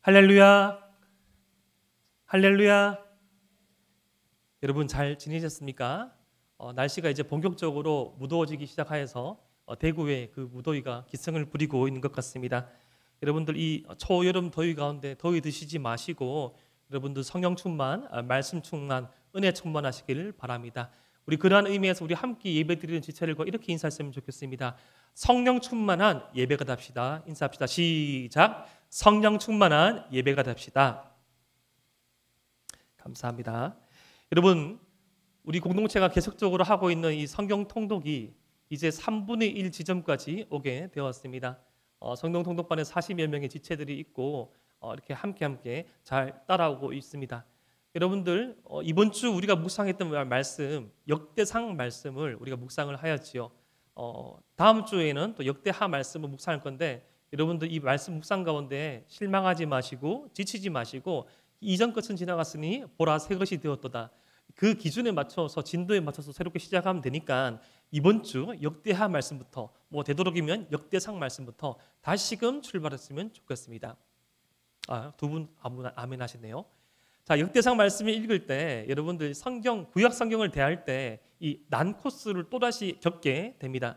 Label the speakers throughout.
Speaker 1: 할렐루야, 할렐루야. 여러분 잘 지내셨습니까? 날씨가 이제 본격적으로 무더워지기 시작하여서 대구에 그 무더위가 기승을 부리고 있는 것 같습니다. 여러분들 이 초여름 더위 가운데 더위 드시지 마시고 여러분들 성령 충만, 말씀 충만, 은혜 충만하시길 바랍니다. 우리 그러한 의미에서 우리 함께 예배드리는 지체를 이렇게 인사했으면 좋겠습니다. 성령 충만한 예배가 답시다. 인사합시다. 시작. 성령 충만한 예배가 됩시다. 감사합니다. 여러분, 우리 공동체가 계속적으로 하고 있는 이 성경 통독이 이제 3분의 1 지점까지 오게 되었습니다. 성경 통독반에 40여 명의 지체들이 있고 이렇게 함께 잘 따라오고 있습니다. 여러분들 이번 주 우리가 묵상했던 말씀, 역대상 말씀을 우리가 묵상을 하였지요. 다음 주에는 또 역대하 말씀을 묵상할 건데 여러분들 이 말씀 묵상 가운데 실망하지 마시고 지치지 마시고 이전 것은 지나갔으니 보라 새 것이 되었도다. 그 기준에 맞춰서 진도에 맞춰서 새롭게 시작하면 되니까 이번 주 역대하 말씀부터 되도록이면 역대상 말씀부터 다시금 출발했으면 좋겠습니다. 두 분 아멘 하시네요. 자, 역대상 말씀을 읽을 때 여러분들 구약 성경을 대할 때 이 난 코스를 또다시 겪게 됩니다.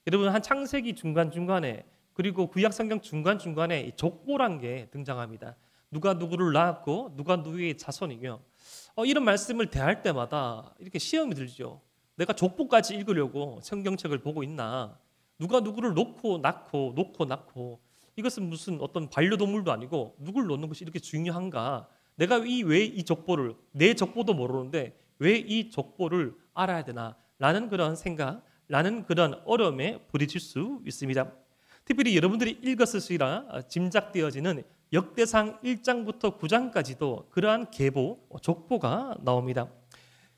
Speaker 1: 여러분 한 창세기 중간중간에 그리고 구약 성경 중간중간에 족보란 게 등장합니다. 누가 누구를 낳았고 누가 누구의 자손이며 이런 말씀을 대할 때마다 이렇게 시험이 들죠. 내가 족보까지 읽으려고 성경책을 보고 있나? 누가 누구를 놓고 낳고 이것은 무슨 어떤 반려동물도 아니고 누굴 놓는 것이 이렇게 중요한가? 내가 왜 이 족보를 내 족보도 모르는데 왜 이 족보를 알아야 되나? 라는 그런 생각, 라는 그런 어려움에 부딪힐 수 있습니다. 특별히 여러분들이 읽었으리라 짐작되어지는 역대상 1장부터 9장까지도 그러한 계보, 족보가 나옵니다.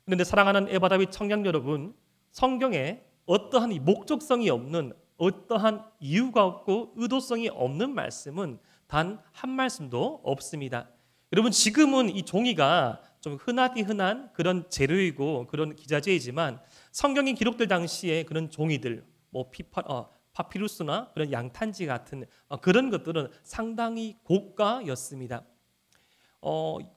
Speaker 1: 그런데 사랑하는 에바다윗 청년 여러분, 성경에 어떠한 목적성이 없는 어떠한 이유가 없고 의도성이 없는 말씀은 단 한 말씀도 없습니다. 여러분 지금은 이 종이가 좀 흔하디 흔한 그런 재료이고 그런 기자재이지만 성경이 기록될 당시에 그런 종이들, 파피루스나 그런 양탄지 같은 그런 것들은 상당히 고가였습니다.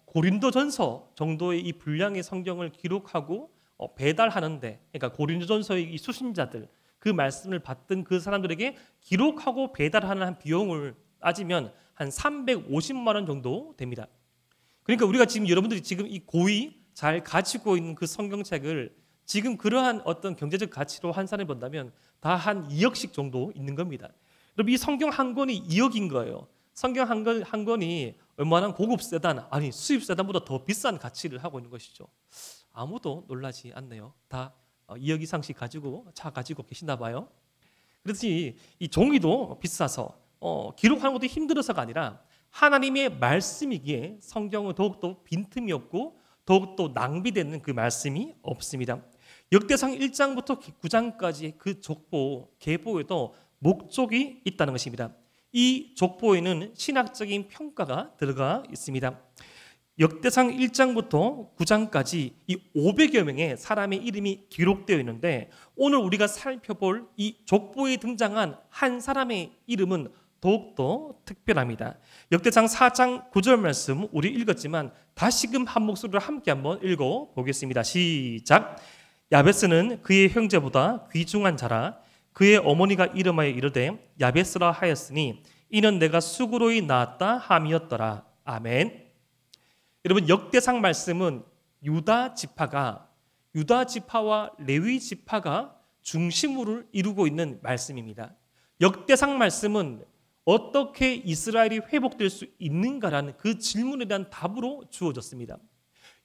Speaker 1: 고린도전서 정도의 이 분량의 성경을 기록하고 배달하는데, 그러니까 고린도전서의 이 수신자들 그 말씀을 받던 그 사람들에게 기록하고 배달하는 한 비용을 따지면 한 350만 원 정도 됩니다. 그러니까 우리가 지금 여러분들이 지금 이 고이 잘 가지고 있는 그 성경책을 지금 그러한 어떤 경제적 가치로 환산해 본다면 다 한 2억씩 정도 있는 겁니다. 여러분 이 성경 한 권이 2억인 거예요. 성경 한 권이 웬만한 고급 세단, 아니 수입 세단보다 더 비싼 가치를 하고 있는 것이죠. 아무도 놀라지 않네요. 다 2억 이상씩 차 가지고 계시나 봐요. 그렇지 이 종이도 비싸서 기록하는 것도 힘들어서가 아니라 하나님의 말씀이기에 성경은 더욱더 빈틈이 없고 더욱더 낭비되는 그 말씀이 없습니다. 역대상 1장부터 9장까지 그 족보, 계보에도 목적이 있다는 것입니다. 이 족보에는 신학적인 평가가 들어가 있습니다. 역대상 1장부터 9장까지 이 500여 명의 사람의 이름이 기록되어 있는데 오늘 우리가 살펴볼 이 족보에 등장한 한 사람의 이름은 더욱더 특별합니다. 역대상 4장 9절 말씀 우리 읽었지만 다시금 한 목소리로 함께 한번 읽어보겠습니다. 시작. 야베스는 그의 형제보다 귀중한 자라. 그의 어머니가 이름하여 이르되 야베스라 하였으니 이는 내가 수고로이 낳았다 함이었더라. 아멘. 여러분 역대상 말씀은 유다 지파와 레위 지파가 중심으로 이루고 있는 말씀입니다. 역대상 말씀은 어떻게 이스라엘이 회복될 수 있는가라는 그 질문에 대한 답으로 주어졌습니다.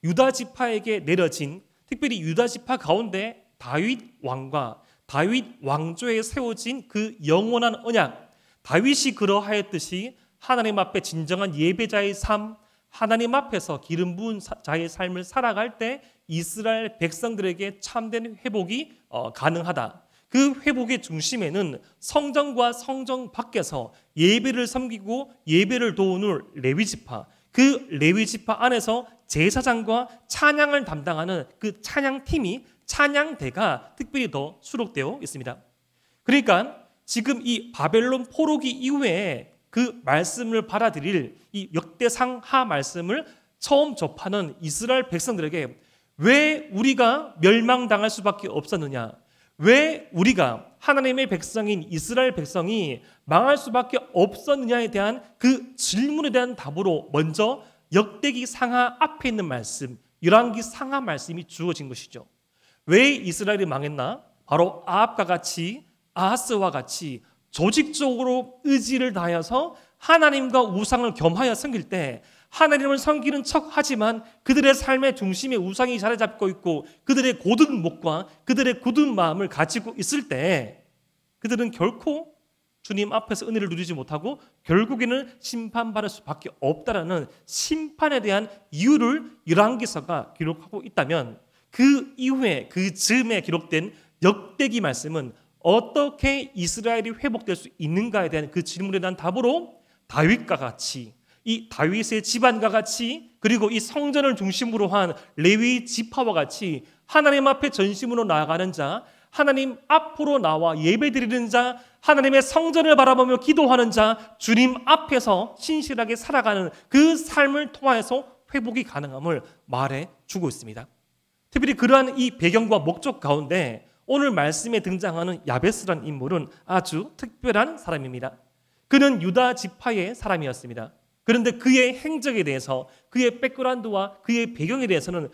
Speaker 1: 유다 지파에게 내려진 특별히 유다 지파 가운데 다윗 왕과 다윗 왕조에 세워진 그 영원한 언약, 다윗이 그러하였듯이 하나님 앞에 진정한 예배자의 삶, 하나님 앞에서 기름 부은 자의 삶을 살아갈 때 이스라엘 백성들에게 참된 회복이 가능하다. 그 회복의 중심에는 성전과 성전 밖에서 예배를 섬기고 예배를 도우는 레위지파, 그 레위지파 안에서 제사장과 찬양을 담당하는 그 찬양팀이 찬양대가 특별히 더 수록되어 있습니다. 그러니까 지금 이 바벨론 포로기 이후에 그 말씀을 받아들일 이 역대상하 말씀을 처음 접하는 이스라엘 백성들에게 왜 우리가 멸망당할 수밖에 없었느냐, 왜 우리가 하나님의 백성인 이스라엘 백성이 망할 수밖에 없었느냐에 대한 그 질문에 대한 답으로 먼저 역대기 상하 앞에 있는 말씀, 열왕기 상하 말씀이 주어진 것이죠. 왜 이스라엘이 망했나? 바로 아합과 같이, 아하스와 같이 조직적으로 의지를 다하여서 하나님과 우상을 겸하여 섬길 때 하나님을 섬기는 척하지만 그들의 삶의 중심에 우상이 자리 잡고 있고 그들의 고든 목과 그들의 굳은 마음을 가지고 있을 때 그들은 결코 주님 앞에서 은혜를 누리지 못하고 결국에는 심판받을 수밖에 없다라는 심판에 대한 이유를 열왕기서가 기록하고 있다면, 그 이후에 그 즈음에 기록된 역대기 말씀은 어떻게 이스라엘이 회복될 수 있는가에 대한 그 질문에 대한 답으로 다윗과 같이, 이 다윗의 집안과 같이, 그리고 이 성전을 중심으로 한 레위 지파와 같이 하나님 앞에 전심으로 나아가는 자, 하나님 앞으로 나와 예배드리는 자, 하나님의 성전을 바라보며 기도하는 자, 주님 앞에서 신실하게 살아가는 그 삶을 통하여서 회복이 가능함을 말해주고 있습니다. 특별히 그러한 이 배경과 목적 가운데 오늘 말씀에 등장하는 야베스라는 인물은 아주 특별한 사람입니다. 그는 유다 지파의 사람이었습니다. 그런데 그의 행적에 대해서, 그의 백그라운드와 그의 배경에 대해서는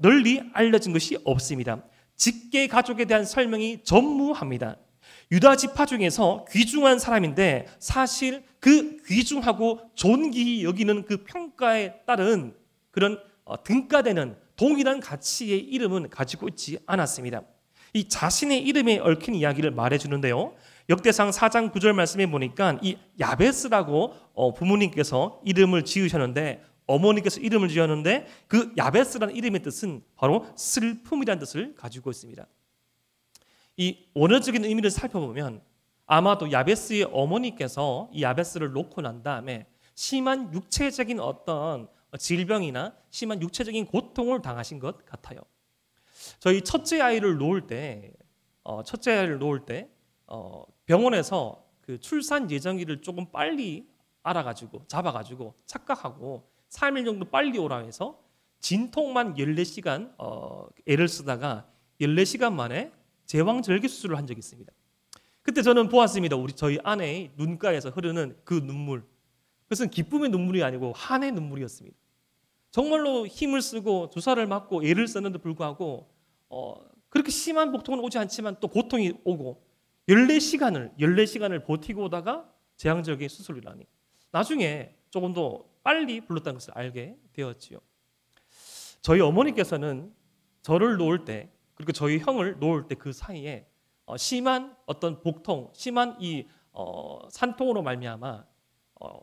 Speaker 1: 널리 알려진 것이 없습니다. 직계 가족에 대한 설명이 전무합니다. 유다 지파 중에서 귀중한 사람인데 사실 그 귀중하고 존귀히 여기는 그 평가에 따른 그런 등가되는 동일한 가치의 이름은 가지고 있지 않았습니다. 이 자신의 이름에 얽힌 이야기를 말해주는데요. 역대상 4장 9절 말씀에 보니까 이 야베스라고 부모님께서 이름을 지으셨는데, 어머니께서 이름을 지었는데 그 야베스라는 이름의 뜻은 바로 슬픔이라는 뜻을 가지고 있습니다. 이 원어적인 의미를 살펴보면 아마도 야베스의 어머니께서 이 야베스를 놓고 난 다음에 심한 육체적인 어떤 질병이나 심한 육체적인 고통을 당하신 것 같아요. 저희 첫째 아이를 놓을 때 병원에서 그 출산 예정일을 조금 빨리 알아가지고 잡아가지고 착각하고 3일 정도 빨리 오라 해서 진통만 14시간 애를 쓰다가 14시간 만에 제왕절개 수술을 한 적이 있습니다. 그때 저는 보았습니다. 저희 아내의 눈가에서 흐르는 그 눈물. 그것은 기쁨의 눈물이 아니고 한의 눈물이었습니다. 정말로 힘을 쓰고 주사를 맞고 애를 썼는데 불구하고 그렇게 심한 고통은 오지 않지만 또 고통이 오고 14시간을 버티고 오다가 제왕절개 수술이라니. 나중에 조금 더 빨리 불렀다는 것을 알게 되었지요. 저희 어머니께서는 저를 놓을 때, 그리고 저희 형을 놓을 때 그 사이에 심한 어떤 복통, 심한 이 산통으로 말미암아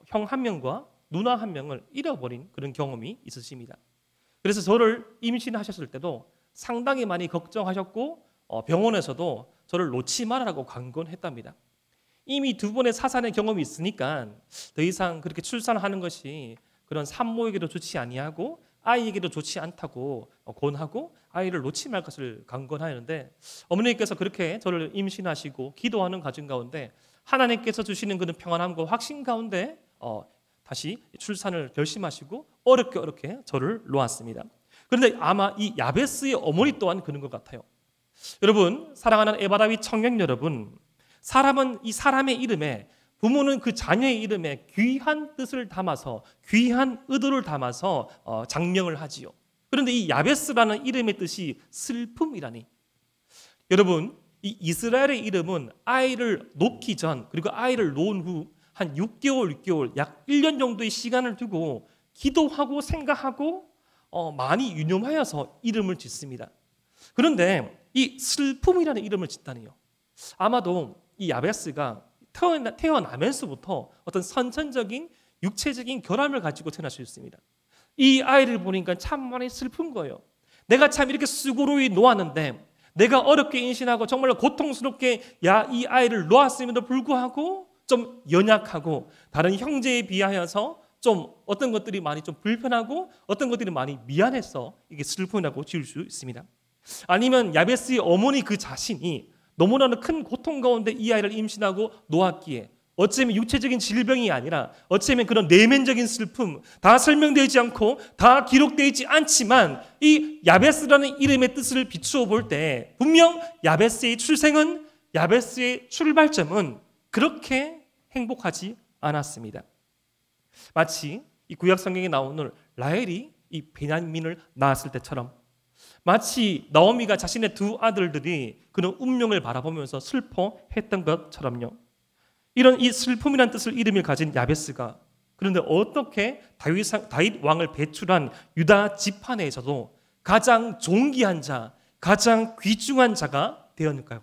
Speaker 1: 형 한 명과 누나 한 명을 잃어버린 그런 경험이 있으십니다. 그래서 저를 임신하셨을 때도 상당히 많이 걱정하셨고 병원에서도 저를 놓지 말라고 강권했답니다. 이미 2번의 사산의 경험이 있으니까 더 이상 그렇게 출산하는 것이 그런 산모에게도 좋지 아니하고 아이에게도 좋지 않다고 권하고 아이를 놓지 말 것을 강권하였는데, 어머니께서 그렇게 저를 임신하시고 기도하는 과정 가운데 하나님께서 주시는 그런 평안함과 확신 가운데 다시 출산을 결심하시고 어렵게 저를 놓았습니다. 그런데 아마 이 야베스의 어머니 또한 그런 것 같아요. 여러분, 사랑하는 에바라위 청년 여러분, 사람은 이 사람의 이름에, 부모는 그 자녀의 이름에 귀한 뜻을 담아서, 귀한 의도를 담아서 장명을 하지요. 그런데 이 야베스라는 이름의 뜻이 슬픔이라니. 여러분, 이 이스라엘의 이름은 아이를 놓기 전, 그리고 아이를 놓은 후 한 6개월, 약 1년 정도의 시간을 두고 기도하고 생각하고 많이 유념하여서 이름을 짓습니다. 그런데 이 슬픔이라는 이름을 짓다니요. 아마도 이 야베스가 태어나면서부터 어떤 선천적인 육체적인 결함을 가지고 태어날 수 있습니다. 이 아이를 보니까 참 많이 슬픈 거예요. 내가 참 이렇게 수고로이 놓았는데, 내가 어렵게 임신하고 정말로 고통스럽게 이 아이를 놓았음에도 불구하고 좀 연약하고 다른 형제에 비하여서 좀 어떤 것들이 많이 좀 불편하고 어떤 것들이 많이 미안해서 이게 슬픔이라고 지을 수 있습니다. 아니면 야베스의 어머니 그 자신이 너무나도 큰 고통 가운데 이 아이를 임신하고 놓았기에 어쩌면 육체적인 질병이 아니라 어쩌면 그런 내면적인 슬픔, 다 설명되지 않고 다 기록되지 않지만 이 야베스라는 이름의 뜻을 비추어 볼 때 분명 야베스의 출생은, 야베스의 출발점은 그렇게 행복하지 않았습니다. 마치 이 구약 성경에 나오는 라헬이 이 베냐민을 낳았을 때처럼, 마치 나오미가 자신의 두 아들들이 그런 운명을 바라보면서 슬퍼했던 것처럼요. 이런 이 슬픔이라는 뜻을 이름을 가진 야베스가, 그런데 어떻게 다윗 왕을 배출한 유다 지파내에서도 가장 존귀한 자, 가장 귀중한 자가 되었을까요?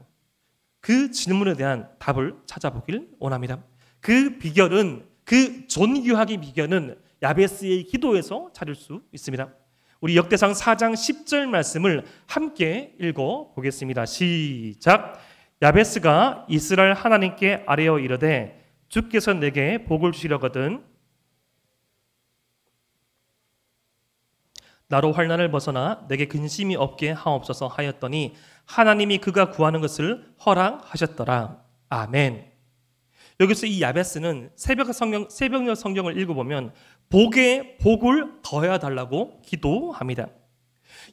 Speaker 1: 그 질문에 대한 답을 찾아보길 원합니다. 그 비결은, 그 존귀하기 비결은 야베스의 기도에서 찾을 수 있습니다. 우리 역대상 4장 10절 말씀을 함께 읽어보겠습니다. 시작. 야베스가 이스라엘 하나님께 아뢰어 이르되 주께서 내게 복을 주시려거든 나로 환난을 벗어나 내게 근심이 없게 하옵소서 하였더니 하나님이 그가 구하는 것을 허락하셨더라. 아멘. 여기서 이 야베스는 새벽 성경을 읽어보면 복에 복을 더해 달라고 기도합니다.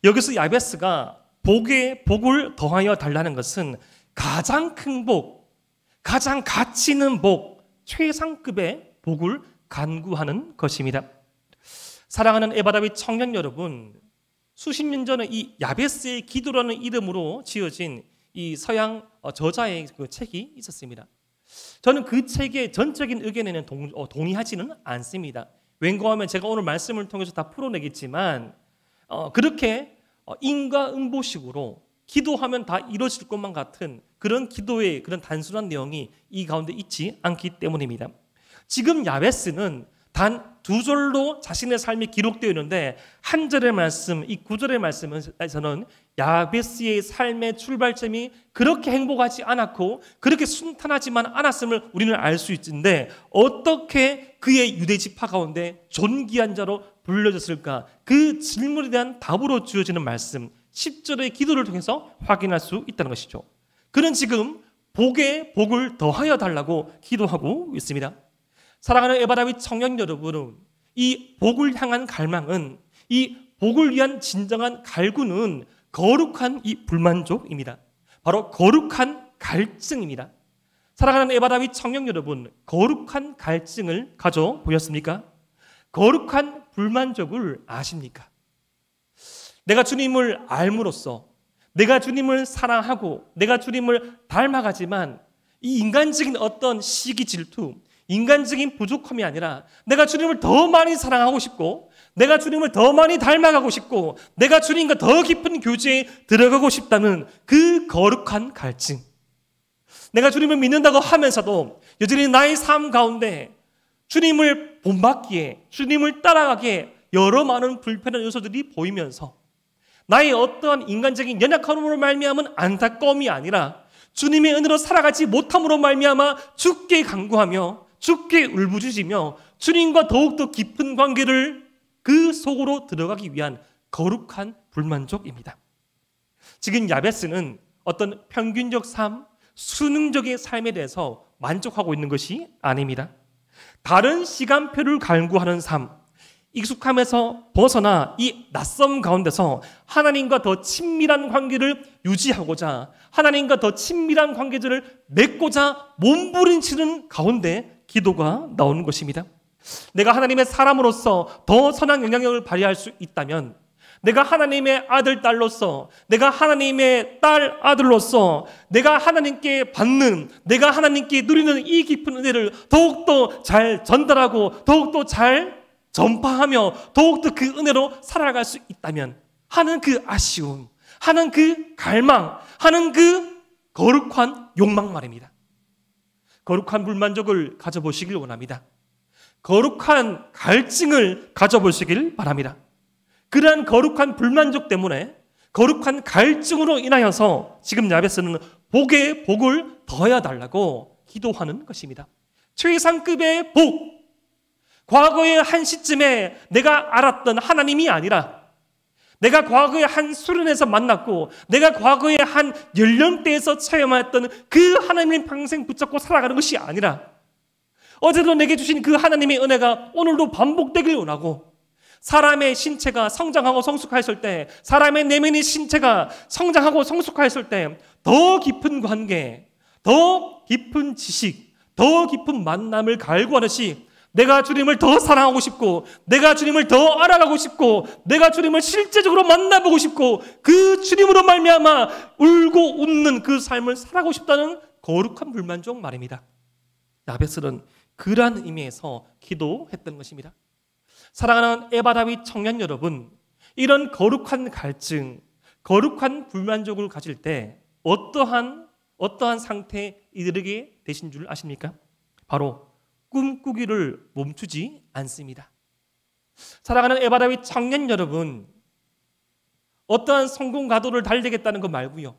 Speaker 1: 여기서 야베스가 복에 복을 더하여 달라는 것은 가장 큰 복, 가장 가치 있는 복, 최상급의 복을 간구하는 것입니다. 사랑하는 에바다윗 청년 여러분, 수십 년 전에 이 야베스의 기도라는 이름으로 지어진 이 서양 저자의 그 책이 있었습니다. 저는 그 책의 전적인 의견에는 동의하지는 않습니다. 왠고하면 제가 오늘 말씀을 통해서 다 풀어내겠지만 그렇게 인과응보식으로 기도하면 다 이루어질 것만 같은 그런 기도의 그런 단순한 내용이 이 가운데 있지 않기 때문입니다. 지금 야베스는 단 두 절로 자신의 삶이 기록되어 있는데 한 절의 말씀, 이 9절의 말씀에서는 야베스의 삶의 출발점이 그렇게 행복하지 않았고 그렇게 순탄하지만 않았음을 우리는 알 수 있는데 어떻게 그의 유대 지파 가운데 존귀한 자로 불려졌을까? 그 질문에 대한 답으로 주어지는 말씀 10절의 기도를 통해서 확인할 수 있다는 것이죠. 그는 지금 복에 복을 더하여 달라고 기도하고 있습니다. 사랑하는 에바다윗 청년 여러분, 이 복을 향한 갈망은, 이 복을 위한 진정한 갈구는 거룩한 이 불만족입니다. 바로 거룩한 갈증입니다. 사랑하는 에바다윗 청년 여러분, 거룩한 갈증을 가져보셨습니까? 거룩한 불만족을 아십니까? 내가 주님을 알므로써, 내가 주님을 사랑하고 내가 주님을 닮아가지만 이 인간적인 어떤 시기 질투, 인간적인 부족함이 아니라 내가 주님을 더 많이 사랑하고 싶고 내가 주님을 더 많이 닮아가고 싶고 내가 주님과 더 깊은 교제에 들어가고 싶다는 그 거룩한 갈증, 내가 주님을 믿는다고 하면서도 여전히 나의 삶 가운데 주님을 본받기에, 주님을 따라가기에 여러 많은 불편한 요소들이 보이면서 나의 어떠한 인간적인 연약함으로 말미암은 안타까움이 아니라 주님의 은혜로 살아가지 못함으로 말미암아 주께 간구하며 주께 울부짖으며 주님과 더욱더 깊은 관계를 그 속으로 들어가기 위한 거룩한 불만족입니다. 지금 야베스는 어떤 평균적 삶, 수능적인 삶에 대해서 만족하고 있는 것이 아닙니다. 다른 시간표를 간구하는 삶, 익숙함에서 벗어나 이 낯섦 가운데서 하나님과 더 친밀한 관계를 유지하고자, 하나님과 더 친밀한 관계들을 맺고자 몸부림치는 가운데 기도가 나오는 것입니다. 내가 하나님의 사람으로서 더 선한 영향력을 발휘할 수 있다면, 내가 하나님의 아들, 딸로서, 내가 하나님의 딸, 아들로서 내가 하나님께 받는, 내가 하나님께 누리는 이 깊은 은혜를 더욱더 잘 전달하고 더욱더 잘 전파하며 더욱더 그 은혜로 살아갈 수 있다면 하는 그 아쉬움, 하는 그 갈망, 하는 그 거룩한 욕망 말입니다. 거룩한 불만족을 가져보시길 원합니다. 거룩한 갈증을 가져보시길 바랍니다. 그러한 거룩한 불만족 때문에, 거룩한 갈증으로 인하여서 지금 야베스는 복에 복을 더해 달라고 기도하는 것입니다. 최상급의 복, 과거의 한 시점에 내가 알았던 하나님이 아니라, 내가 과거의 한 수련에서 만났고 내가 과거의 한 연령대에서 체험했던 그 하나님을 평생 붙잡고 살아가는 것이 아니라 어제도 내게 주신 그 하나님의 은혜가 오늘도 반복되길 원하고, 사람의 신체가 성장하고 성숙하였을 때, 사람의 내면의 신체가 성장하고 성숙하였을 때 더 깊은 관계, 더 깊은 지식, 더 깊은 만남을 갈구하듯이 내가 주님을 더 사랑하고 싶고, 내가 주님을 더 알아가고 싶고, 내가 주님을 실제적으로 만나보고 싶고, 그 주님으로 말미암아 울고 웃는 그 삶을 살아가고 싶다는 거룩한 불만족 말입니다. 야베스는 그러한 의미에서 기도했던 것입니다. 사랑하는 에바 다윗 청년 여러분, 이런 거룩한 갈증, 거룩한 불만족을 가질 때 어떠한 상태에 이르게 되신 줄 아십니까? 바로 꿈꾸기를 멈추지 않습니다. 사랑하는 에바 다윗 청년 여러분, 어떠한 성공 가도를 달리겠다는 것 말고요,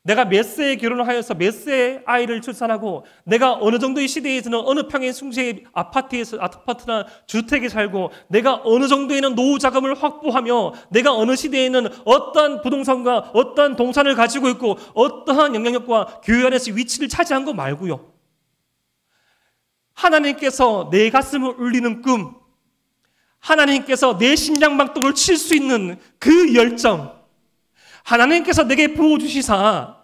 Speaker 1: 내가 몇 세에 결혼을 하여서 몇 세에 아이를 출산하고, 내가 어느 정도의 시대에서는 어느 평의 숭세의 아파트나 주택에 살고, 내가 어느 정도에는 노후 자금을 확보하며, 내가 어느 시대에는 어떠한 부동산과 어떠한 동산을 가지고 있고 어떠한 영향력과 교회 안에서 위치를 차지한 거 말고요, 하나님께서 내 가슴을 울리는 꿈, 하나님께서 내 심장박동을 칠 수 있는 그 열정, 하나님께서 내게 부어주시사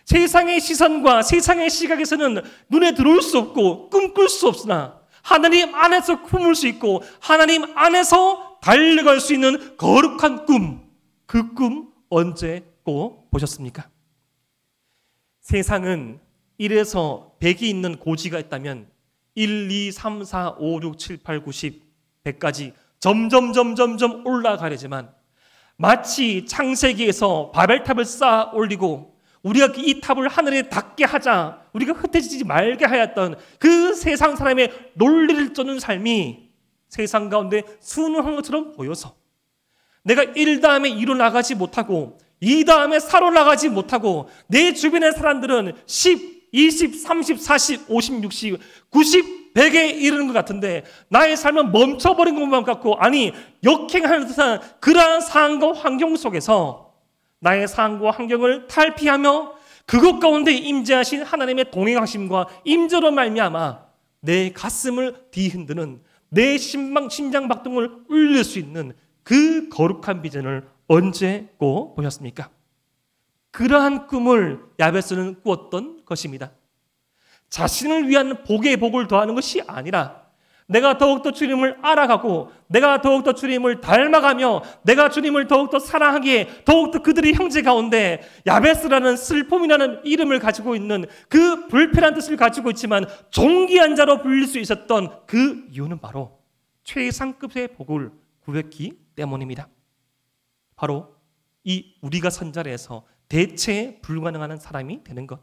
Speaker 1: 세상의 시선과 세상의 시각에서는 눈에 들어올 수 없고 꿈꿀 수 없으나 하나님 안에서 품을 수 있고 하나님 안에서 달려갈 수 있는 거룩한 꿈, 그 꿈 언제 꼭 보셨습니까? 세상은 1에서 100이 있는 고지가 있다면 1, 2, 3, 4, 5, 6, 7, 8, 9, 10, 100까지 점점 올라가려지만, 마치 창세기에서 바벨탑을 쌓아 올리고 우리가 이 탑을 하늘에 닿게 하자, 우리가 흩어지지 말게 하였던 그 세상 사람의 논리를 쫓는 삶이 세상 가운데 순응한 것처럼 보여서 내가 1 다음에 2로 나가지 못하고 2 다음에 4로 나가지 못하고 내 주변의 사람들은 10, 20, 30, 40, 50, 60, 90, 100에 이르는 것 같은데 나의 삶은 멈춰버린 것만 같고, 아니 역행하는 듯한 그러한 상황과 환경 속에서 나의 상황과 환경을 탈피하며 그것 가운데 임재하신 하나님의 동행하심과 임재로 말미암아 내 가슴을 뒤흔드는, 내 심장박동을 울릴 수 있는 그 거룩한 비전을 언제 꼭 보셨습니까? 그러한 꿈을 야베스는 꾸었던 것입니다. 자신을 위한 복에 복을 더하는 것이 아니라 내가 더욱더 주님을 알아가고, 내가 더욱더 주님을 닮아가며, 내가 주님을 더욱더 사랑하기에 더욱더 그들의 형제 가운데 야베스라는 슬픔이라는 이름을 가지고 있는 그 불편한 뜻을 가지고 있지만 존귀한 자로 불릴 수 있었던 그 이유는 바로 최상급의 복을 구했기 때문입니다. 바로 이 우리가 선 자리에서 대체 불가능한 사람이 되는 것,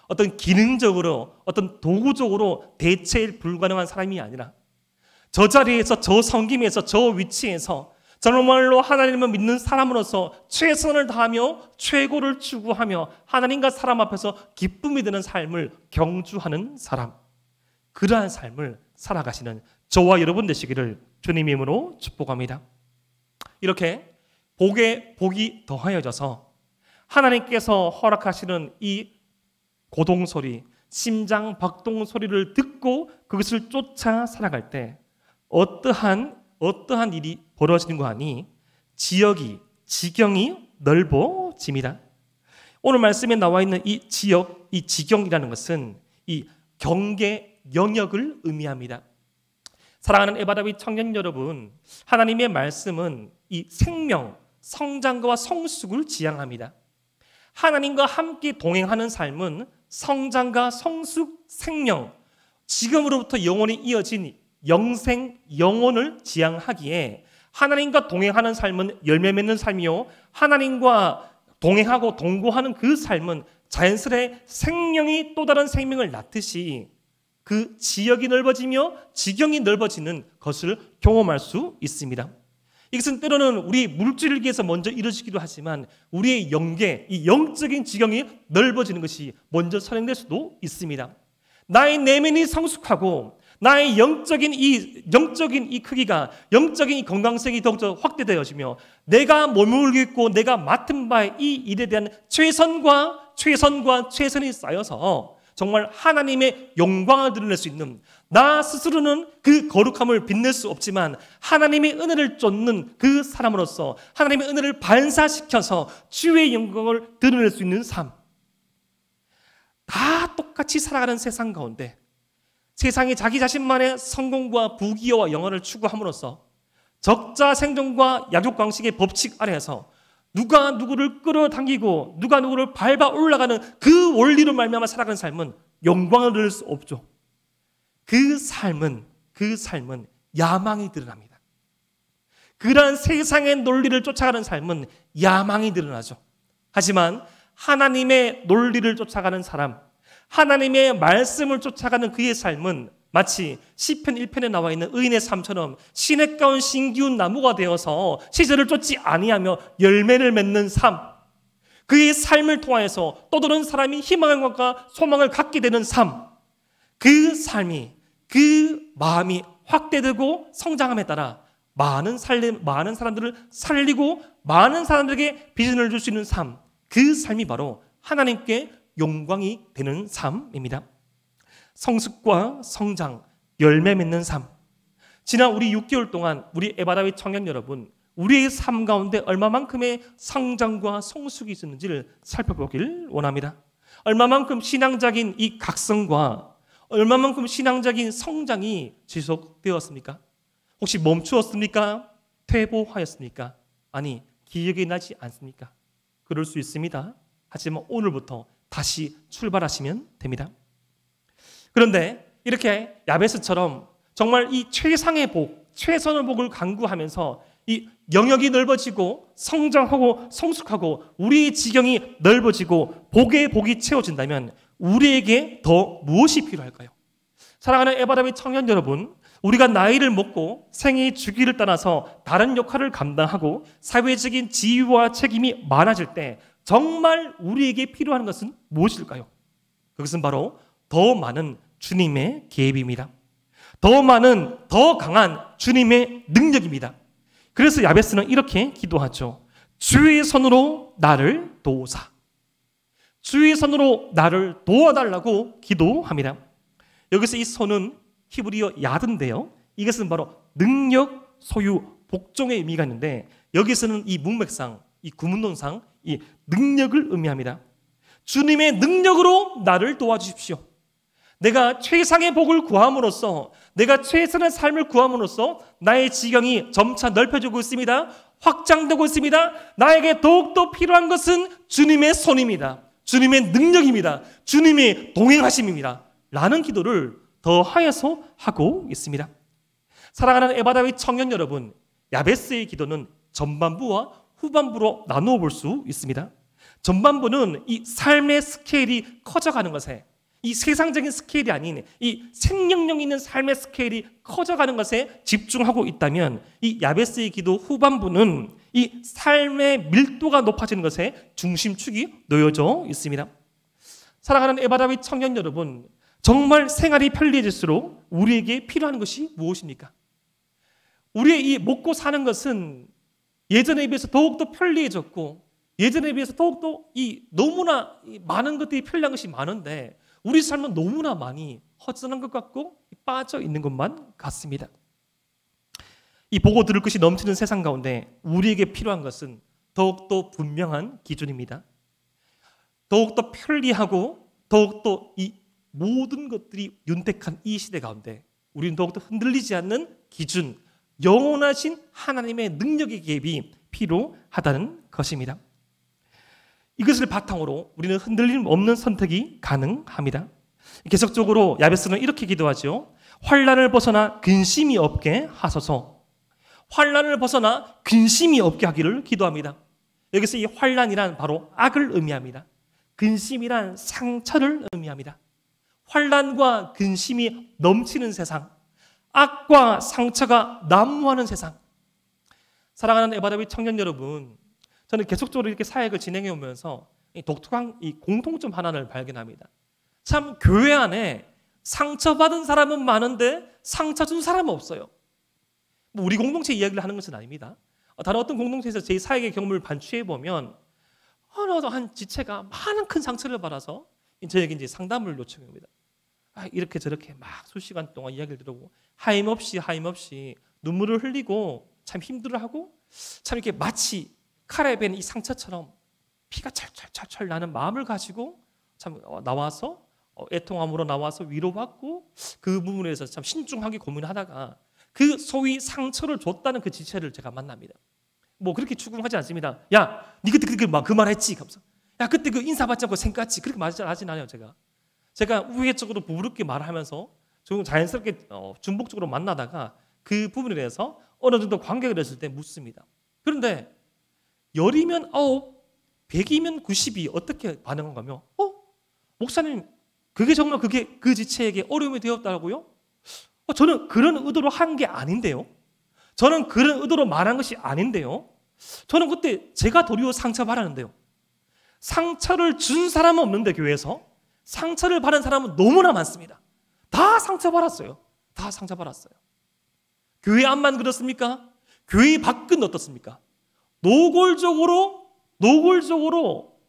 Speaker 1: 어떤 기능적으로 어떤 도구적으로 대체 불가능한 사람이 아니라 저 자리에서, 저 섬김에서, 저 위치에서 정말로 하나님을 믿는 사람으로서 최선을 다하며 최고를 추구하며 하나님과 사람 앞에서 기쁨이 되는 삶을 경주하는 사람, 그러한 삶을 살아가시는 저와 여러분 되시기를 주님의 이름으로 축복합니다. 이렇게 복에 복이 더하여져서 하나님께서 허락하시는 이 고동소리, 심장 박동 소리를 듣고 그것을 쫓아 살아갈 때 어떠한 일이 벌어지는 거 아니? 지경이 넓어집니다. 오늘 말씀에 나와 있는 이 지역, 이 지경이라는 것은 이 경계 영역을 의미합니다. 사랑하는 에바 다윗 청년 여러분, 하나님의 말씀은 이 생명, 성장과 성숙을 지향합니다. 하나님과 함께 동행하는 삶은 성장과 성숙, 생명, 지금으로부터 영원히 이어진 영생, 영혼을 지향하기에 하나님과 동행하는 삶은 열매 맺는 삶이요, 하나님과 동행하고 동거하는 그 삶은 자연스레 생명이 또 다른 생명을 낳듯이 그 지역이 넓어지며 지경이 넓어지는 것을 경험할 수 있습니다. 이것은 때로는 우리 물질계에서 먼저 이루어지기도 하지만 우리의 영계, 이 영적인 지경이 넓어지는 것이 먼저 선행될 수도 있습니다. 나의 내면이 성숙하고 나의 영적인 이 크기가, 영적인 이 건강성이 더욱더 확대되어지며 내가 머물고 있고 내가 맡은 바의 이 일에 대한 최선이 쌓여서 정말 하나님의 영광을 드러낼 수 있는, 나 스스로는 그 거룩함을 빛낼 수 없지만 하나님의 은혜를 쫓는 그 사람으로서 하나님의 은혜를 반사시켜서 주의 영광을 드러낼 수 있는 삶. 다 똑같이 살아가는 세상 가운데 세상이 자기 자신만의 성공과 부귀와 영화를 추구함으로써 적자 생존과 약육강식의 법칙 아래에서 누가 누구를 끌어당기고 누가 누구를 밟아 올라가는 그 원리로 말미암아 살아가는 삶은 영광을 얻을 수 없죠. 그 삶은 야망이 드러납니다. 그러한 세상의 논리를 쫓아가는 삶은 야망이 드러나죠. 하지만 하나님의 논리를 쫓아가는 사람, 하나님의 말씀을 쫓아가는 그의 삶은 마치 시편 1편에 나와 있는 의인의 삶처럼 시냇가운 신기운 나무가 되어서 시절을 쫓지 아니하며 열매를 맺는 삶, 그의 삶을 통하여서 또 다른 사람이 희망과 소망을 갖게 되는 삶, 그 삶이, 그 마음이 확대되고 성장함에 따라 많은 사람들을 살리고 많은 사람들에게 비전을 줄 수 있는 삶, 그 삶이 바로 하나님께 영광이 되는 삶입니다. 성숙과 성장, 열매 맺는 삶. 지난 우리 6개월 동안 우리 에바다윗 청년 여러분, 우리의 삶 가운데 얼마만큼의 성장과 성숙이 있었는지를 살펴보길 원합니다. 얼마만큼 신앙적인 이 각성과 얼마만큼 신앙적인 성장이 지속되었습니까? 혹시 멈추었습니까? 퇴보하였습니까? 아니, 기억이 나지 않습니까? 그럴 수 있습니다. 하지만 오늘부터 다시 출발하시면 됩니다. 그런데 이렇게 야베스처럼 정말 이 최상의 복, 최선의 복을 간구하면서 이 영역이 넓어지고 성장하고 성숙하고 우리의 지경이 넓어지고 복의 복이 채워진다면 우리에게 더 무엇이 필요할까요? 사랑하는 에바다윗 청년 여러분, 우리가 나이를 먹고 생의 주기를 떠나서 다른 역할을 감당하고 사회적인 지위와 책임이 많아질 때 정말 우리에게 필요한 것은 무엇일까요? 그것은 바로 더 많은 주님의 계획입니다. 더 많은, 더 강한 주님의 능력입니다. 그래서 야베스는 이렇게 기도하죠. 주의 손으로 나를 도우사. 주의 손으로 나를 도와달라고 기도합니다. 여기서 이 손은 히브리어 야드인데요. 이것은 바로 능력, 소유, 복종의 의미가 있는데 여기서는 이 문맥상, 이 구문론상 이 능력을 의미합니다. 주님의 능력으로 나를 도와주십시오. 내가 최상의 복을 구함으로써, 내가 최선의 삶을 구함으로써 나의 지경이 점차 넓혀지고 있습니다. 확장되고 있습니다. 나에게 더욱더 필요한 것은 주님의 손입니다. 주님의 능력입니다. 주님의 동행하심입니다. 라는 기도를 더하여서 하고 있습니다. 사랑하는 에바다윗 청년 여러분, 야베스의 기도는 전반부와 후반부로 나누어 볼 수 있습니다. 전반부는 이 삶의 스케일이 커져가는 것에, 이 세상적인 스케일이 아닌 이 생명력 있는 삶의 스케일이 커져가는 것에 집중하고 있다면 이 야베스의 기도 후반부는 이 삶의 밀도가 높아지는 것에 중심축이 놓여져 있습니다. 사랑하는 에바다윗 청년 여러분, 정말 생활이 편리해질수록 우리에게 필요한 것이 무엇입니까? 우리의 이 먹고 사는 것은 예전에 비해서 더욱더 편리해졌고 예전에 비해서 더욱더 너무나 많은 것들이 편리한 것이 많은데 우리 삶은 너무나 많이 허전한 것 같고 빠져 있는 것만 같습니다. 이 보고 들을 것이 넘치는 세상 가운데 우리에게 필요한 것은 더욱더 분명한 기준입니다. 더욱더 편리하고 더욱더 이 모든 것들이 윤택한 이 시대 가운데 우리는 더욱더 흔들리지 않는 기준, 영원하신 하나님의 능력의 계획이 필요하다는 것입니다. 이것을 바탕으로 우리는 흔들림 없는 선택이 가능합니다. 계속적으로 야베스는 이렇게 기도하죠. 환난을 벗어나 근심이 없게 하소서. 환난을 벗어나 근심이 없게 하기를 기도합니다. 여기서 이 환난이란 바로 악을 의미합니다. 근심이란 상처를 의미합니다. 환난과 근심이 넘치는 세상, 악과 상처가 난무하는 세상. 사랑하는 에바다윗 청년 여러분, 저는 계속적으로 이렇게 사역을 진행해 오면서 독특한 이 공통점 하나를 발견합니다. 참 교회 안에 상처받은 사람은 많은데 상처 준 사람은 없어요. 우리 공동체 이야기를 하는 것은 아닙니다. 다른 어떤 공동체에서 제 사역의 경험을 반추해 보면 어느 한 지체가 많은 큰 상처를 받아서 저에게 이제 상담을 요청합니다. 이렇게 저렇게 막 수시간 동안 이야기를 들어보고 하염없이 눈물을 흘리고 참 힘들어하고 참 이렇게 마치 칼에 벤 이 상처처럼 피가 철철철철 나는 마음을 가지고 참 나와서 애통함으로 나와서 위로받고 그 부분에 대해서 참 신중하게 고민하다가 그 소위 상처를 줬다는 그 지체를 제가 만납니다. 뭐 그렇게 추궁하지 않습니다. 야, 니 그때 그 말했지? 야, 그때 그 인사받지 않고 생깠지? 그렇게 말하진 않아요. 제가 우회적으로 부드럽게 말하면서 좀 자연스럽게 중복적으로 만나다가 그 부분에 대해서 어느 정도 관계가 됐을 때 묻습니다. 그런데 10이면 9, 100이면 90이 어떻게 반응한가며? 목사님, 그게 정말 그 지체에게 어려움이 되었다고요? 저는 그런 의도로 한 게 아닌데요. 저는 그런 의도로 말한 것이 아닌데요. 저는 그때 제가 도리어 상처받았는데요. 상처를 준 사람은 없는데 교회에서 상처를 받은 사람은 너무나 많습니다. 다 상처받았어요. 교회 안만 그렇습니까? 교회 밖은 어떻습니까? 노골적으로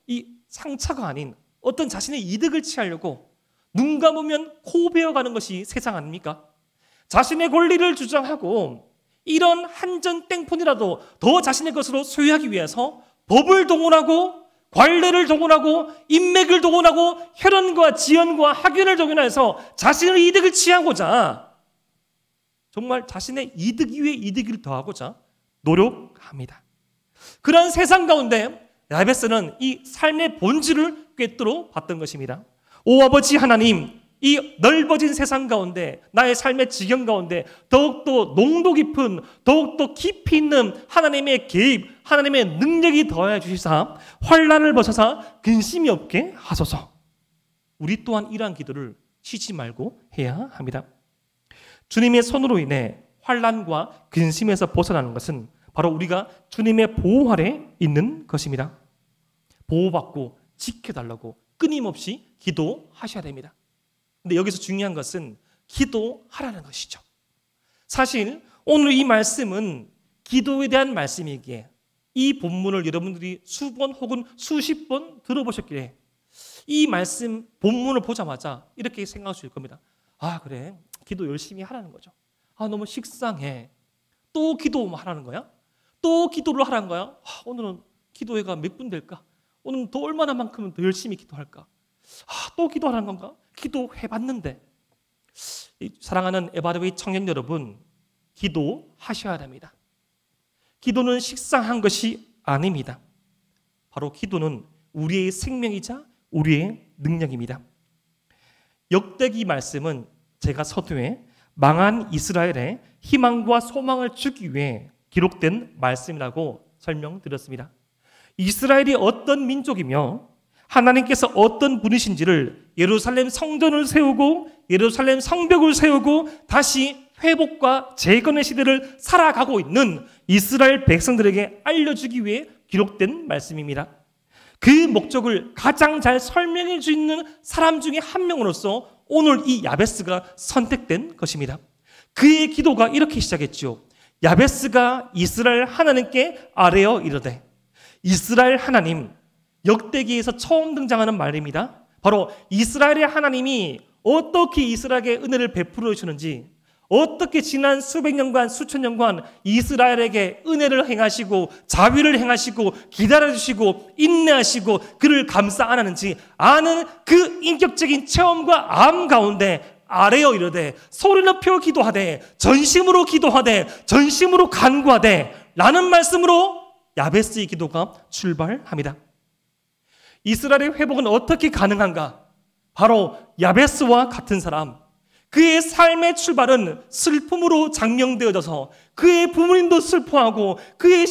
Speaker 1: 이 상처가 아닌 어떤 자신의 이득을 취하려고 눈 감으면 코 베어가는 것이 세상 아닙니까? 자신의 권리를 주장하고 이런 한 전 땡폰이라도 더 자신의 것으로 소유하기 위해서 법을 동원하고 관례를 동원하고 인맥을 동원하고 혈연과 지연과 학연을 동원해서 자신의 이득을 취하고자 정말 자신의 이득 위에 이득을 더하고자 노력합니다. 그런 세상 가운데 야베스는 이 삶의 본질을 꿰뚫어 봤던 것입니다. 오 아버지 하나님, 이 넓어진 세상 가운데 나의 삶의 지경 가운데 더욱더 농도 깊은 더욱더 깊이 있는 하나님의 개입, 하나님의 능력이 더해 주시사 환난을 벗어사 근심이 없게 하소서. 우리 또한 이러한 기도를 쉬지 말고 해야 합니다. 주님의 손으로 인해 환난과 근심에서 벗어나는 것은 바로 우리가 주님의 보호 아래 있는 것입니다. 보호받고 지켜달라고 끊임없이 기도하셔야 됩니다. 근데 여기서 중요한 것은 기도하라는 것이죠. 사실 오늘 이 말씀은 기도에 대한 말씀이기에 이 본문을 여러분들이 수번 혹은 수십 번 들어보셨기에 이 말씀 본문을 보자마자 이렇게 생각하실 겁니다. 그래, 기도 열심히 하라는 거죠. 너무 식상해. 또 기도하라는 거야? 또 기도를 하라는 거야? 오늘은 기도회가 몇 분 될까? 오늘은 더 얼마나만큼은 더 열심히 기도할까? 또 기도하라는 건가? 기도해봤는데. 사랑하는 에바르웨이 청년 여러분, 기도하셔야 됩니다. 기도는 식상한 것이 아닙니다. 바로 기도는 우리의 생명이자 우리의 능력입니다. 역대기 말씀은 제가 서두에 망한 이스라엘의 희망과 소망을 주기 위해 기록된 말씀이라고 설명드렸습니다. 이스라엘이 어떤 민족이며 하나님께서 어떤 분이신지를 예루살렘 성전을 세우고 예루살렘 성벽을 세우고 다시 회복과 재건의 시대를 살아가고 있는 이스라엘 백성들에게 알려주기 위해 기록된 말씀입니다. 그 목적을 가장 잘 설명해 주 있는 사람 중에 한 명으로서 오늘 이 야베스가 선택된 것입니다. 그의 기도가 이렇게 시작했죠. 야베스가 이스라엘 하나님께 아뢰어 이르되. 이스라엘 하나님, 역대기에서 처음 등장하는 말입니다. 바로 이스라엘의 하나님이 어떻게 이스라엘에게 은혜를 베풀어 주는지, 어떻게 지난 수백 년간 수천 년간 이스라엘에게 은혜를 행하시고 자비를 행하시고 기다려주시고 인내하시고 그를 감싸 안았는지 아는 그 인격적인 체험과 암 가운데 아뢰어 이르되 소리 높여 기도하되 전심으로 기도하되 전심으로 간구하되 라는 말씀으로 야베스의 기도가 출발합니다. 이스라엘의 회복은 어떻게 가능한가? 바로 야베스와 같은 사람, 그의 삶의 출발은 슬픔으로 장명되어져서 그의 부모님도 슬퍼하고 그의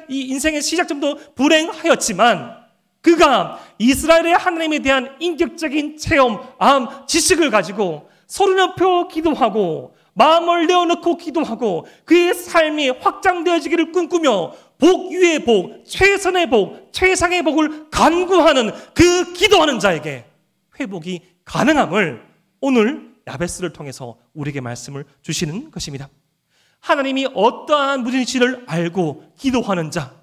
Speaker 1: 이 인생의 시작점도 불행하였지만 그가 이스라엘의 하나님에 대한 인격적인 체험, 암, 지식을 가지고 소리 높여 기도하고 마음을 내어놓고 기도하고 그의 삶이 확장되어지기를 꿈꾸며 복 위의 복, 최선의 복, 최상의 복을 간구하는 그 기도하는 자에게 회복이 가능함을 오늘 야베스를 통해서 우리에게 말씀을 주시는 것입니다. 하나님이 어떠한 분이신지를 알고 기도하는 자,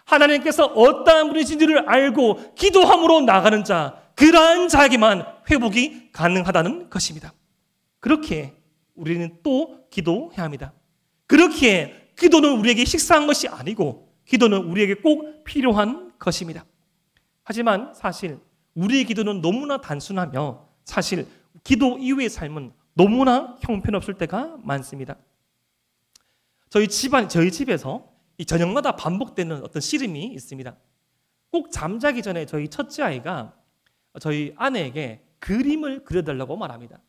Speaker 1: 하나님께서 어떠한 분이신지를 알고 기도함으로 나가는 자, 그러한 자에게만 회복이 가능하다는 것입니다. 그렇게 우리는 또 기도해야 합니다. 그렇기에 기도는 우리에게 식사한 것이 아니고 기도는 우리에게 꼭 필요한 것입니다. 하지만 사실 우리의 기도는 너무나 단순하며 사실 기도 이후의 삶은 너무나 형편없을 때가 많습니다. 저희 집에서 이 저녁마다 반복되는 어떤 씨름이 있습니다. 꼭 잠자기 전에 저희 첫째 아이가 저희 아내에게 그림을 그려달라고 말합니다.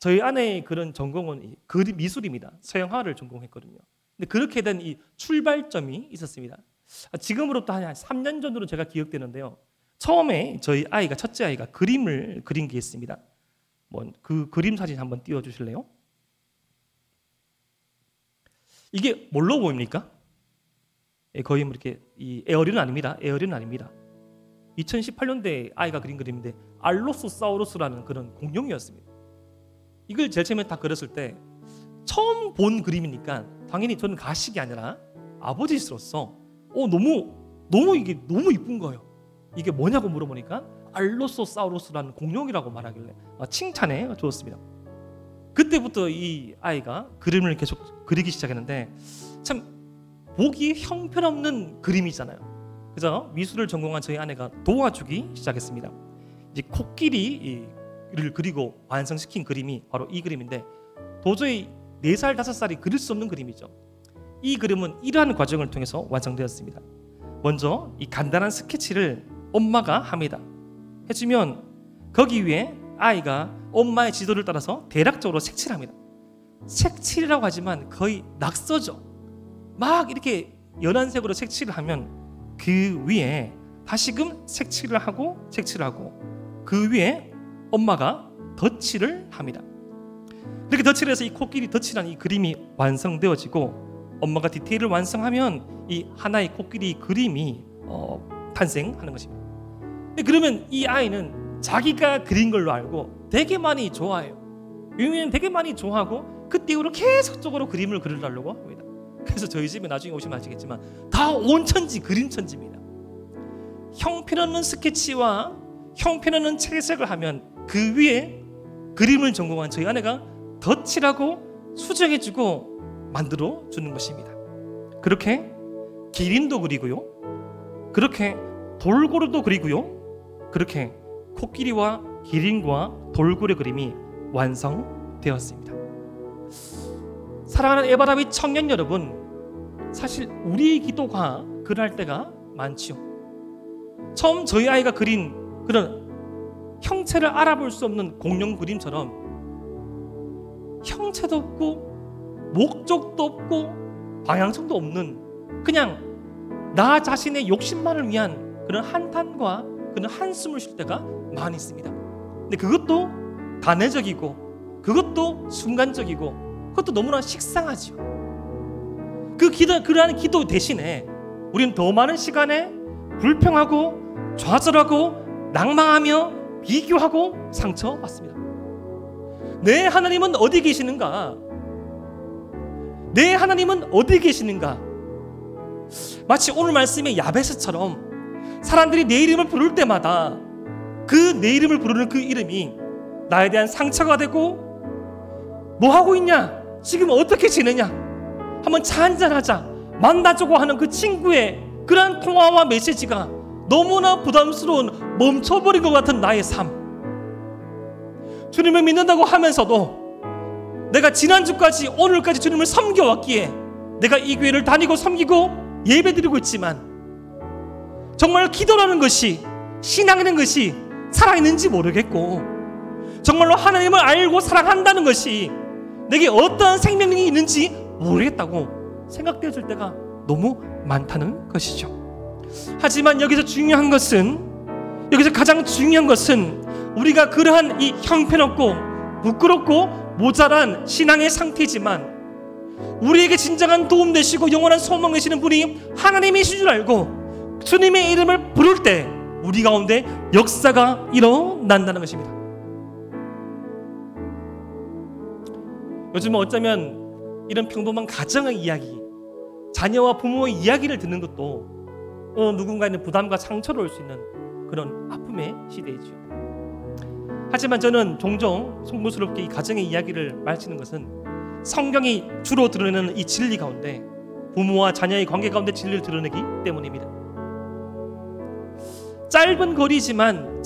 Speaker 1: 저희 아내의 그런 전공은 그림 미술입니다. 서양화를 전공했거든요. 근데 그렇게 된 이 출발점이 있었습니다. 지금으로부터 한 3년 전으로 제가 기억되는데요. 처음에 저희 아이가 첫째 아이가 그림을 그린 게 있습니다. 그 그림 사진 한번 띄워주실래요? 이게 뭘로 보입니까? 거의 이렇게 이 에어리는 아닙니다. 에어리는 아닙니다. 2018년도에 아이가 그린 그림인데 알로소사우루스라는 그런 공룡이었습니다. 이걸 제일 처음에 다 그렸을 때 처음 본 그림이니까 당연히 저는 가식이 아니라 아버지로서 너무 이게 너무 이쁜 거예요. 이게 뭐냐고 물어보니까 알로소사우루스라는 공룡이라고 말하길래 칭찬해 주었습니다. 그때부터 이 아이가 그림을 계속 그리기 시작했는데 참 보기 형편없는 그림이잖아요. 그래서 미술을 전공한 저희 아내가 도와주기 시작했습니다. 이제 코끼리를 그리고 완성시킨 그림이 바로 이 그림인데 도저히 4살, 5살이 그릴 수 없는 그림이죠. 이 그림은 이러한 과정을 통해서 완성되었습니다. 먼저 이 간단한 스케치를 엄마가 합니다. 해주면 거기 위에 아이가 엄마의 지도를 따라서 대략적으로 색칠을 합니다. 색칠이라고 하지만 거의 낙서죠. 막 이렇게 연한 색으로 색칠을 하면 그 위에 다시금 색칠을 하고 그 위에 엄마가 덧칠을 합니다. 이렇게 덧칠을 해서 이 코끼리 덧칠한 이 그림이 완성되어지고 엄마가 디테일을 완성하면 이 하나의 코끼리 그림이 탄생하는 것입니다. 그러면 이 아이는 자기가 그린 걸로 알고 되게 많이 좋아해요. 유미는 되게 많이 좋아하고 그때 이후로 계속적으로 그림을 그리려고 합니다. 그래서 저희 집에 나중에 오시면 아시겠지만 다 온천지 그림천지입니다. 형편없는 스케치와 형편없는 채색을 하면 그 위에 그림을 전공한 저희 아내가 덧칠하고 수정해주고 만들어주는 것입니다. 그렇게 기린도 그리고요, 그렇게 돌고래도 그리고요, 그렇게 코끼리와 기린과 돌고래 그림이 완성되었습니다. 사랑하는 에바라비 청년 여러분, 사실 우리의 기도가 그럴 때가 많지요. 처음 저희 아이가 그린 그런 형체를 알아볼 수 없는 공룡 그림처럼 형체도 없고 목적도 없고 방향성도 없는 그냥 나 자신의 욕심만을 위한 그런 한탄과 그런 한숨을 쉴 때가 많이 있습니다. 근데 그것도 단회적이고 그것도 순간적이고 그것도 너무나 식상하지요. 그러한 기도 대신에 우리는 더 많은 시간에 불평하고 좌절하고 낭망하며 비교하고 상처받습니다. 내 하나님은 어디 계시는가? 내 하나님은 어디 계시는가? 마치 오늘 말씀의 야베스처럼 사람들이 내 이름을 부를 때마다 그 내 이름을 부르는 그 이름이 나에 대한 상처가 되고 뭐 하고 있냐? 지금 어떻게 지내냐? 한번 차 한잔하자 만나자고 하는 그 친구의 그러한 통화와 메시지가 너무나 부담스러운 멈춰버린 것 같은 나의 삶. 주님을 믿는다고 하면서도 내가 지난주까지 오늘까지 주님을 섬겨왔기에 내가 이 교회를 다니고 섬기고 예배드리고 있지만 정말 기도라는 것이, 신앙이라는 것이 살아있는지 모르겠고 정말로 하나님을 알고 사랑한다는 것이 내게 어떠한 생명력이 있는지 모르겠다고 생각되어질 때가 너무 많다는 것이죠. 하지만 여기서 가장 중요한 것은 우리가 그러한 이 형편없고 부끄럽고 모자란 신앙의 상태지만 우리에게 진정한 도움 되시고 영원한 소망 되시는 분이 하나님이신 줄 알고 주님의 이름을 부를 때 우리 가운데 역사가 일어난다는 것입니다. 요즘은 어쩌면 이런 평범한 가정의 이야기, 자녀와 부모의 이야기를 듣는 것도 누군가에는 부담과 상처를 올 수 있는 그런 아픔의 시대이죠. 하지만 저는 종종 송구스럽게 이 가정의 이야기를 말치는 것은 성경이 주로 드러내는 이 진리 가운데, 부모와 자녀의 관계 가운데 진리를 드러내기 때문입니다. 짧은 거리지만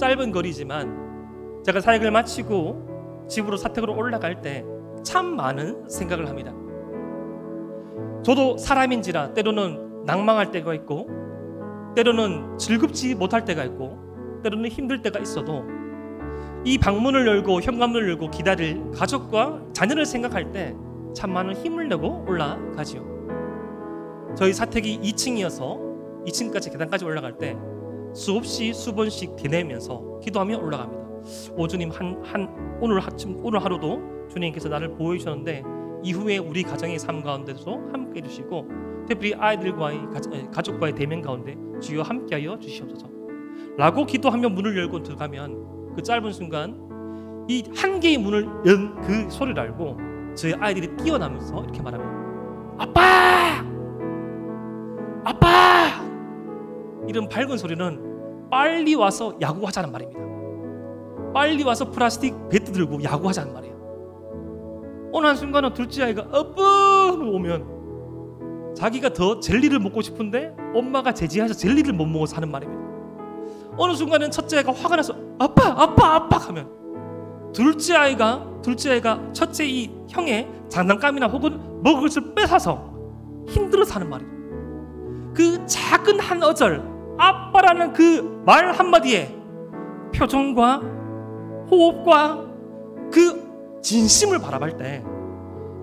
Speaker 1: 제가 사역을 마치고 집으로 사택으로 올라갈 때 참 많은 생각을 합니다. 저도 사람인지라 때로는 낭망할 때가 있고, 때로는 즐겁지 못할 때가 있고, 때로는 힘들 때가 있어도 이 방문을 열고 현관문을 열고 기다릴 가족과 자녀를 생각할 때 참 많은 힘을 내고 올라가지요. 저희 사택이 2층이어서 2층까지 계단까지 올라갈 때 수없이 번씩 되뇌면서 기도하며 올라갑니다. 오 주님, 오늘 하루도 주님께서 나를 보호해 주셨는데 이후에 우리 가정의 삶 가운데서 함께 해주시고, 특별히 아이들과의 가족과의 대면 가운데 주여 함께하여 주시옵소서 라고 기도하며 문을 열고 들어가면, 그 짧은 순간 이 한 개의 문을 연 그 소리를 알고 저희 아이들이 뛰어나면서 이렇게 말합니다. 아빠! 아빠! 이런 밝은 소리는 빨리 와서 야구하자는 말입니다. 빨리 와서 플라스틱 배트 들고 야구하자는 말이에요. 어느 한순간은 둘째 아이가 아빠! 오면 자기가 더 젤리를 먹고 싶은데 엄마가 제지해서 젤리를 못 먹어서 하는 말입니다. 어느 순간은 첫째 아이가 화가 나서 아빠! 아빠! 아빠! 하면 둘째 아이가 첫째 이 형의 장난감이나 혹은 먹을 것을 뺏어서 힘들어서 하는 말이에요. 그 작은 한 어절, 아빠라는 그 말 한마디에 표정과 호흡과 그 진심을 바라볼 때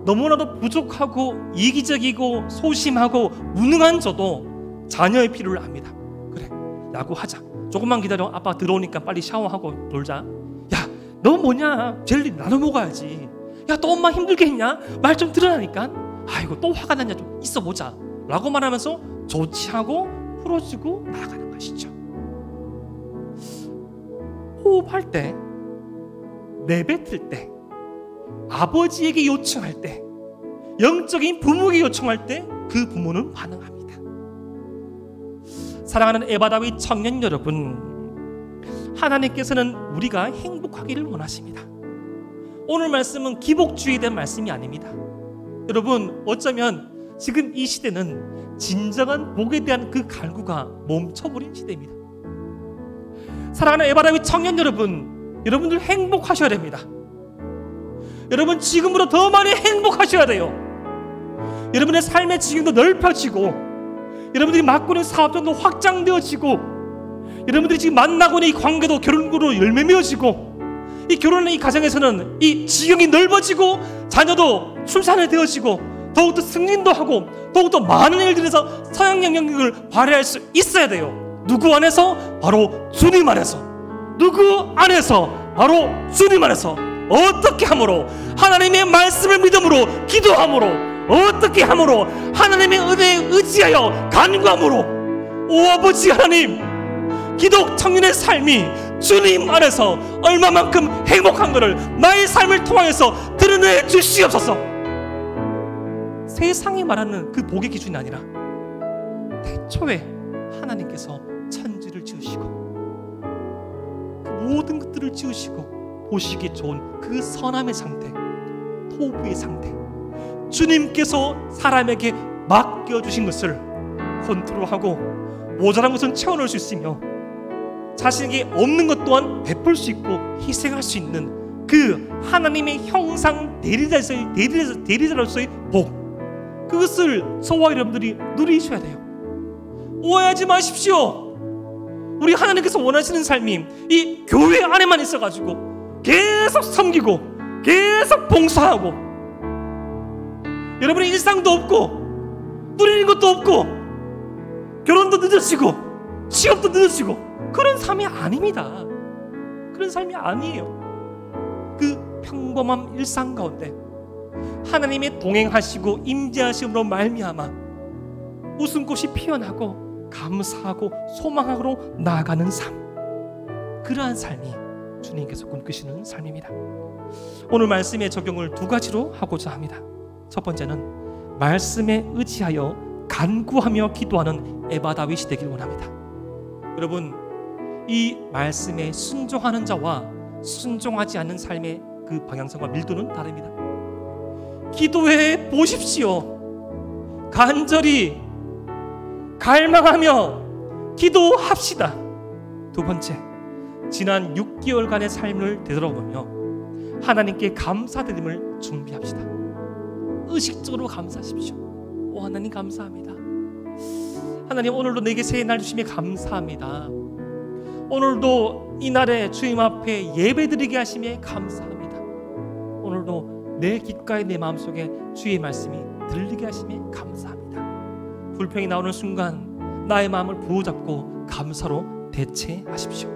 Speaker 1: 너무나도 부족하고 이기적이고 소심하고 무능한 저도 자녀의 필요를 압니다. 그래, 야구하자. 조금만 기다려. 아빠 들어오니까 빨리 샤워하고 놀자. 야, 너 뭐냐? 젤리 나눠 먹어야지. 야, 또 엄마 힘들게 했냐? 말 좀 들으라니까. 아이고, 또 화가 났냐? 좀 있어보자 라고 말하면서 조치하고 풀어주고 나아가는 것이죠. 호흡할 때, 내뱉을 때, 아버지에게 요청할 때, 영적인 부모에게 요청할 때 그 부모는 반응합니다. 사랑하는 에바다윗 청년 여러분, 하나님께서는 우리가 행복하기를 원하십니다. 오늘 말씀은 기복주의에 대한 말씀이 아닙니다. 여러분, 어쩌면 지금 이 시대는 진정한 복에 대한 그 갈구가 멈춰버린 시대입니다. 사랑하는 에바다윗 청년 여러분, 여러분들 행복하셔야 됩니다. 여러분, 지금보다 더 많이 행복하셔야 돼요. 여러분의 삶의 지경도 넓혀지고, 여러분들이 맡고 있는 사업장도 확장되어지고, 여러분들이 지금 만나고 있는 이 관계도 결혼으로 열매 맺어지고, 이 결혼의 이 가정에서는 이 지경이 넓어지고 자녀도 출산이 되어지고 더욱더 승진도 하고 더욱더 많은 일들에서 서양 영향력을 발휘할 수 있어야 돼요. 누구 안에서? 바로 주님 안에서. 누구 안에서? 바로 주님 안에서. 어떻게 함으로? 하나님의 말씀을 믿음으로 기도함으로. 어떻게 함으로? 하나님의 은혜에 의지하여 간구함으로. 오 아버지 하나님, 기독 청년의 삶이 주님 안에서 얼마만큼 행복한 것을 나의 삶을 통해서 드러내 주시옵소서. 세상이 말하는 그 복의 기준이 아니라 태초에 하나님께서 천지를 지으시고 그 모든 것들을 지으시고 보시기에 좋은 그 선함의 상태, 토부의 상태, 주님께서 사람에게 맡겨주신 것을 컨트롤하고 모자란 것은 채워넣을 수 있으며 자신에게 없는 것 또한 베풀 수 있고 희생할 수 있는 그 하나님의 형상 대리자로서의 복, 그것을 저와 여러분들이 누리셔야 돼요. 오해하지 마십시오. 우리 하나님께서 원하시는 삶이 이 교회 안에만 있어가지고 계속 섬기고 계속 봉사하고 여러분의 일상도 없고 누리는 것도 없고 결혼도 늦어지고 취업도 늦어지고 그런 삶이 아닙니다. 그런 삶이 아니에요. 그 평범한 일상 가운데 하나님의 동행하시고 임재하심으로 말미암아 웃음꽃이 피어나고 감사하고 소망하고 나아가는 삶, 그러한 삶이 주님께서 꿈꾸시는 삶입니다. 오늘 말씀의 적용을 두 가지로 하고자 합니다. 첫 번째는 말씀에 의지하여 간구하며 기도하는 에바 다윗이 되길 원합니다. 여러분, 이 말씀에 순종하는 자와 순종하지 않는 삶의 그 방향성과 밀도는 다릅니다. 기도해 보십시오. 간절히 갈망하며 기도합시다. 두 번째, 지난 6개월간의 삶을 되돌아보며 하나님께 감사드림을 준비합시다. 의식적으로 감사하십시오. 오, 하나님 감사합니다. 하나님, 오늘도 내게 새해 날 주심에 감사합니다. 오늘도 이날에 주님 앞에 예배드리게 하심에 감사합니다. 오늘도 내 귓가에 내 마음속에 주의 말씀이 들리게 하심에 감사합니다. 불평이 나오는 순간 나의 마음을 부어잡고 감사로 대체하십시오.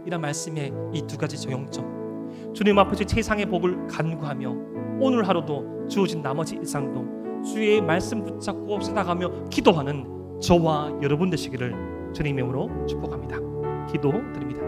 Speaker 1: 이런 말씀의 이 두 가지 적용점, 주님 앞에 최상의 복을 간구하며 오늘 하루도 주어진 나머지 일상도 주의 말씀 붙잡고 살아가며 기도하는 저와 여러분 되시기를 주님의 이름으로 축복합니다. 기도드립니다.